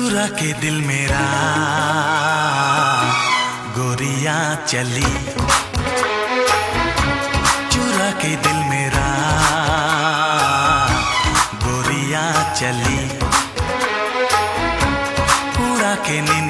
चुरा के दिल मेरा गोरियां चली, चुरा के दिल मेरा गोरियां चली, उड़ा के नींद